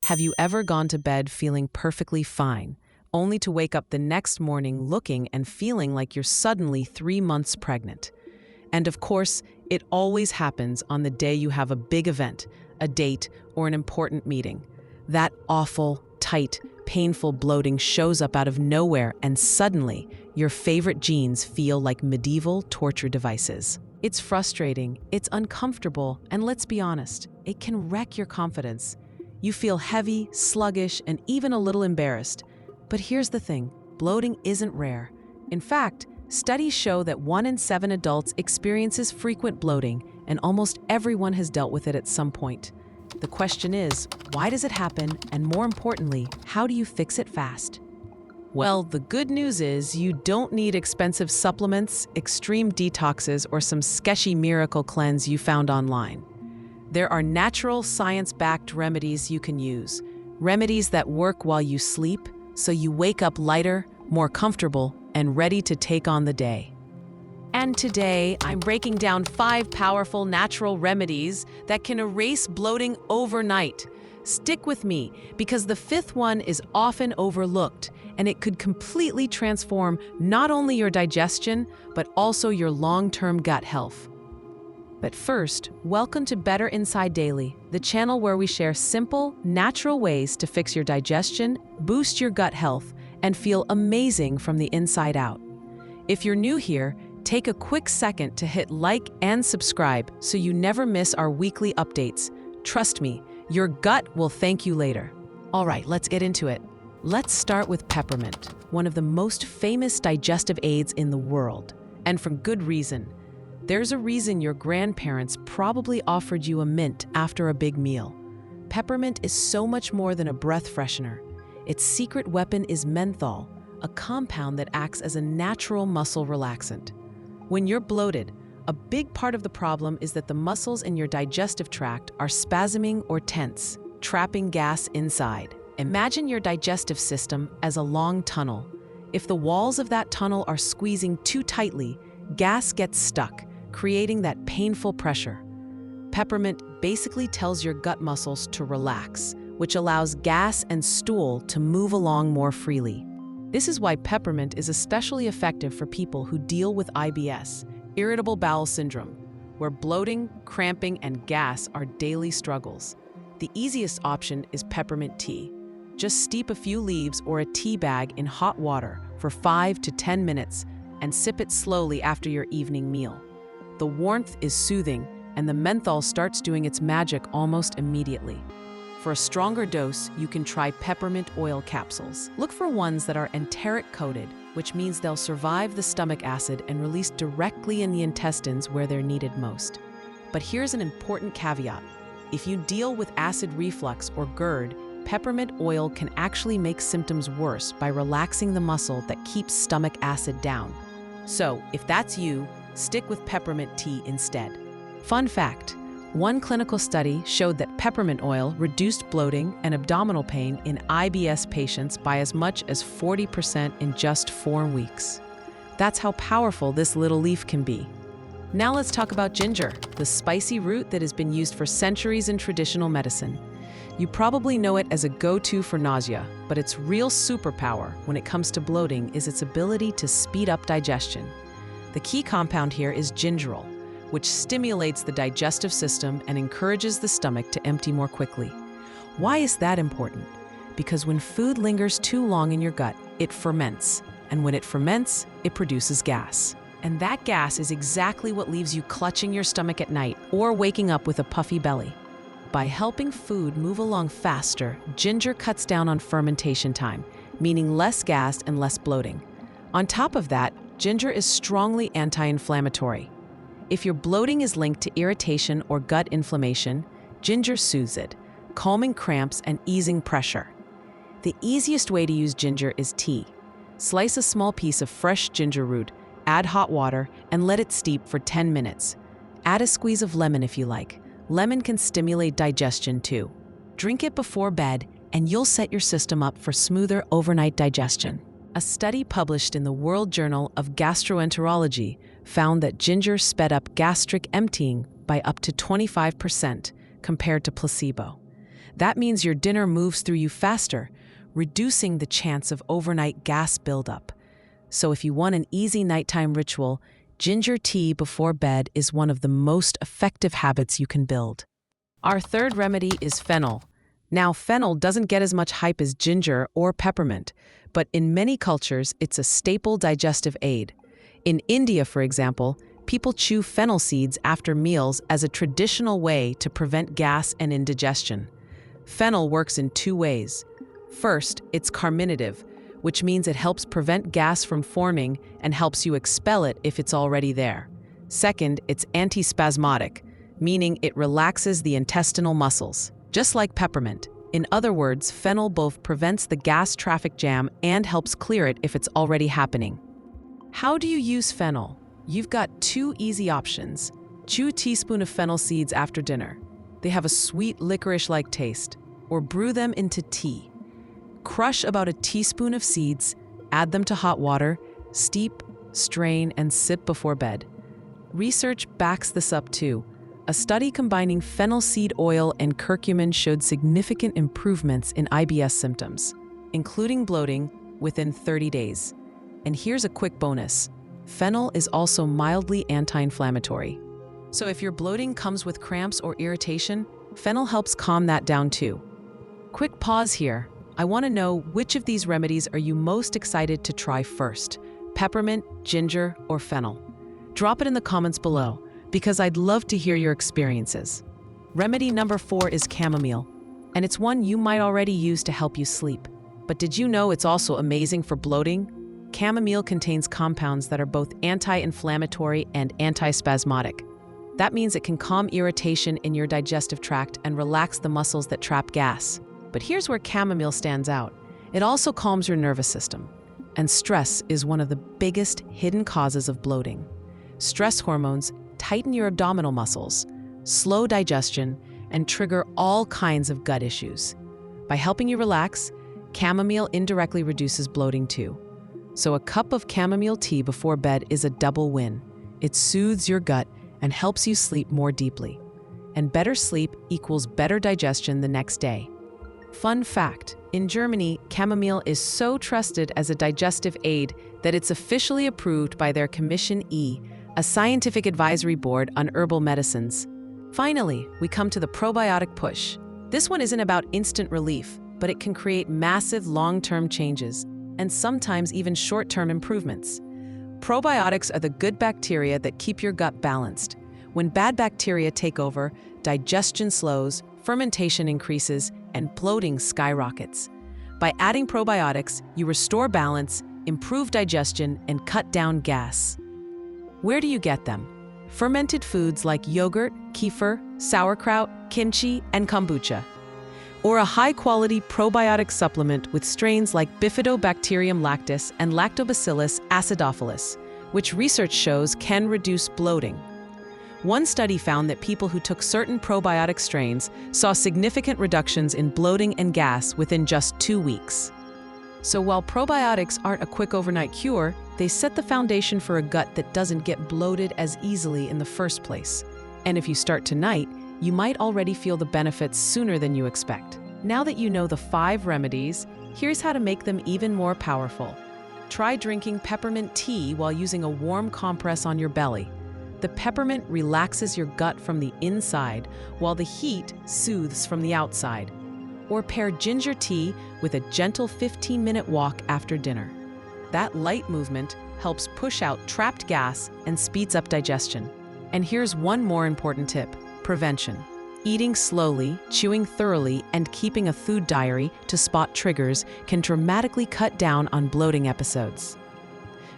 Have you ever gone to bed feeling perfectly fine, only to wake up the next morning looking and feeling like you're suddenly 3 months pregnant? And of course, it always happens on the day you have a big event, a date, or an important meeting. That awful, tight, painful bloating shows up out of nowhere, and suddenly, your favorite jeans feel like medieval torture devices. It's frustrating, it's uncomfortable, and let's be honest, it can wreck your confidence. You feel heavy, sluggish, and even a little embarrassed. But here's the thing, bloating isn't rare. In fact, studies show that 1 in 7 adults experiences frequent bloating, and almost everyone has dealt with it at some point. The question is, why does it happen? And more importantly, how do you fix it fast? Well, the good news is you don't need expensive supplements, extreme detoxes, or some sketchy miracle cleanse you found online. There are natural, science-backed remedies you can use. Remedies that work while you sleep, so you wake up lighter, more comfortable, and ready to take on the day. And today, I'm breaking down 5 powerful natural remedies that can erase bloating overnight. Stick with me, because the 5th one is often overlooked, and it could completely transform not only your digestion, but also your long-term gut health. But first, welcome to Better Inside Daily, the channel where we share simple, natural ways to fix your digestion, boost your gut health, and feel amazing from the inside out. If you're new here, take a quick second to hit like and subscribe so you never miss our weekly updates. Trust me, your gut will thank you later. All right, let's get into it. Let's start with peppermint, one of the most famous digestive aids in the world, and for good reason. There's a reason your grandparents probably offered you a mint after a big meal. Peppermint is so much more than a breath freshener. Its secret weapon is menthol, a compound that acts as a natural muscle relaxant. When you're bloated, a big part of the problem is that the muscles in your digestive tract are spasming or tense, trapping gas inside. Imagine your digestive system as a long tunnel. If the walls of that tunnel are squeezing too tightly, gas gets stuck, creating that painful pressure. Peppermint basically tells your gut muscles to relax, which allows gas and stool to move along more freely. This is why peppermint is especially effective for people who deal with IBS, irritable bowel syndrome, where bloating, cramping, and gas are daily struggles. The easiest option is peppermint tea. Just steep a few leaves or a tea bag in hot water for 5 to 10 minutes and sip it slowly after your evening meal. The warmth is soothing, and the menthol starts doing its magic almost immediately. For a stronger dose, you can try peppermint oil capsules. Look for ones that are enteric-coated, which means they'll survive the stomach acid and release directly in the intestines where they're needed most. But here's an important caveat. If you deal with acid reflux or GERD, peppermint oil can actually make symptoms worse by relaxing the muscle that keeps stomach acid down. So, if that's you, stick with peppermint tea instead. Fun fact, one clinical study showed that peppermint oil reduced bloating and abdominal pain in IBS patients by as much as 40% in just 4 weeks. That's how powerful this little leaf can be. Now let's talk about ginger, the spicy root that has been used for centuries in traditional medicine. You probably know it as a go-to for nausea, but its real superpower when it comes to bloating is its ability to speed up digestion. The key compound here is gingerol, which stimulates the digestive system and encourages the stomach to empty more quickly. Why is that important? Because when food lingers too long in your gut, it ferments. And when it ferments, it produces gas. And that gas is exactly what leaves you clutching your stomach at night or waking up with a puffy belly. By helping food move along faster, ginger cuts down on fermentation time, meaning less gas and less bloating. On top of that, ginger is strongly anti-inflammatory. If your bloating is linked to irritation or gut inflammation, ginger soothes it, calming cramps and easing pressure. The easiest way to use ginger is tea. Slice a small piece of fresh ginger root, add hot water, and let it steep for 10 minutes. Add a squeeze of lemon if you like. Lemon can stimulate digestion too. Drink it before bed, and you'll set your system up for smoother overnight digestion. A study published in the World Journal of Gastroenterology found that ginger sped up gastric emptying by up to 25% compared to placebo. That means your dinner moves through you faster, reducing the chance of overnight gas buildup. So if you want an easy nighttime ritual, ginger tea before bed is one of the most effective habits you can build. Our third remedy is fennel. Now, fennel doesn't get as much hype as ginger or peppermint, but in many cultures, it's a staple digestive aid. In India, for example, people chew fennel seeds after meals as a traditional way to prevent gas and indigestion. Fennel works in two ways. First, it's carminative, which means it helps prevent gas from forming and helps you expel it if it's already there. Second, it's antispasmodic, meaning it relaxes the intestinal muscles, just like peppermint. In other words, fennel both prevents the gas traffic jam and helps clear it if it's already happening. How do you use fennel? You've got two easy options. Chew a teaspoon of fennel seeds after dinner. They have a sweet licorice-like taste. Or brew them into tea. Crush about a teaspoon of seeds, add them to hot water, steep, strain, and sip before bed. Research backs this up too. A study combining fennel seed oil and curcumin showed significant improvements in IBS symptoms, including bloating, within 30 days. And here's a quick bonus. Fennel is also mildly anti-inflammatory. So if your bloating comes with cramps or irritation, fennel helps calm that down too. Quick pause here. I want to know, which of these remedies are you most excited to try first? Peppermint, ginger, or fennel? Drop it in the comments below, because I'd love to hear your experiences. Remedy number 4 is chamomile, and it's one you might already use to help you sleep. But did you know it's also amazing for bloating? Chamomile contains compounds that are both anti-inflammatory and antispasmodic. That means it can calm irritation in your digestive tract and relax the muscles that trap gas. But here's where chamomile stands out. It also calms your nervous system. And stress is one of the biggest hidden causes of bloating. Stress hormones tighten your abdominal muscles, slow digestion, and trigger all kinds of gut issues. By helping you relax, chamomile indirectly reduces bloating too. So a cup of chamomile tea before bed is a double win. It soothes your gut and helps you sleep more deeply. And better sleep equals better digestion the next day. Fun fact, in Germany, chamomile is so trusted as a digestive aid that it's officially approved by their Commission E, a scientific advisory board on herbal medicines. Finally, we come to the probiotic push. This one isn't about instant relief, but it can create massive long-term changes, and sometimes even short-term improvements. Probiotics are the good bacteria that keep your gut balanced. When bad bacteria take over, digestion slows, fermentation increases, and bloating skyrockets. By adding probiotics, you restore balance, improve digestion, and cut down gas. Where do you get them? Fermented foods like yogurt, kefir, sauerkraut, kimchi, and kombucha. Or a high-quality probiotic supplement with strains like Bifidobacterium lactis and Lactobacillus acidophilus, which research shows can reduce bloating. One study found that people who took certain probiotic strains saw significant reductions in bloating and gas within just 2 weeks. So while probiotics aren't a quick overnight cure, they set the foundation for a gut that doesn't get bloated as easily in the first place. And if you start tonight, you might already feel the benefits sooner than you expect. Now that you know the 5 remedies, here's how to make them even more powerful. Try drinking peppermint tea while using a warm compress on your belly. The peppermint relaxes your gut from the inside, while the heat soothes from the outside. Or pair ginger tea with a gentle 15-minute walk after dinner. That light movement helps push out trapped gas and speeds up digestion. And here's one more important tip: prevention. Eating slowly, chewing thoroughly, and keeping a food diary to spot triggers can dramatically cut down on bloating episodes.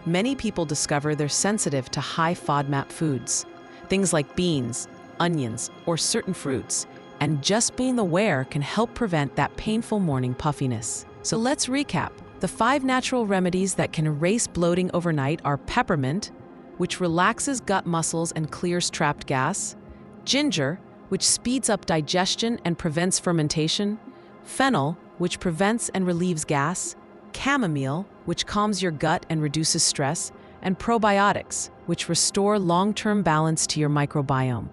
Many people discover they're sensitive to high FODMAP foods, things like beans, onions, or certain fruits, and just being aware can help prevent that painful morning puffiness. So let's recap. The 5 natural remedies that can erase bloating overnight are peppermint, which relaxes gut muscles and clears trapped gas; ginger, which speeds up digestion and prevents fermentation; fennel, which prevents and relieves gas; chamomile, which calms your gut and reduces stress; and probiotics, which restore long-term balance to your microbiome.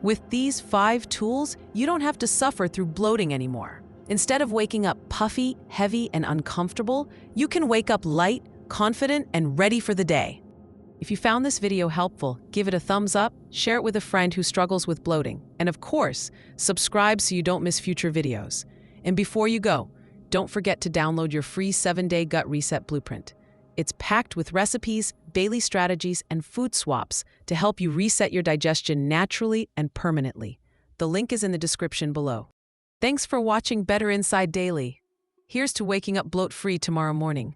With these 5 tools, you don't have to suffer through bloating anymore. Instead of waking up puffy, heavy, and uncomfortable, you can wake up light, confident, and ready for the day. If you found this video helpful, give it a thumbs up, share it with a friend who struggles with bloating, and of course, subscribe so you don't miss future videos. And before you go, don't forget to download your free 7-day gut reset blueprint. It's packed with recipes, daily strategies, and food swaps to help you reset your digestion naturally and permanently. The link is in the description below. Thanks for watching Better Inside Daily. Here's to waking up bloat-free tomorrow morning.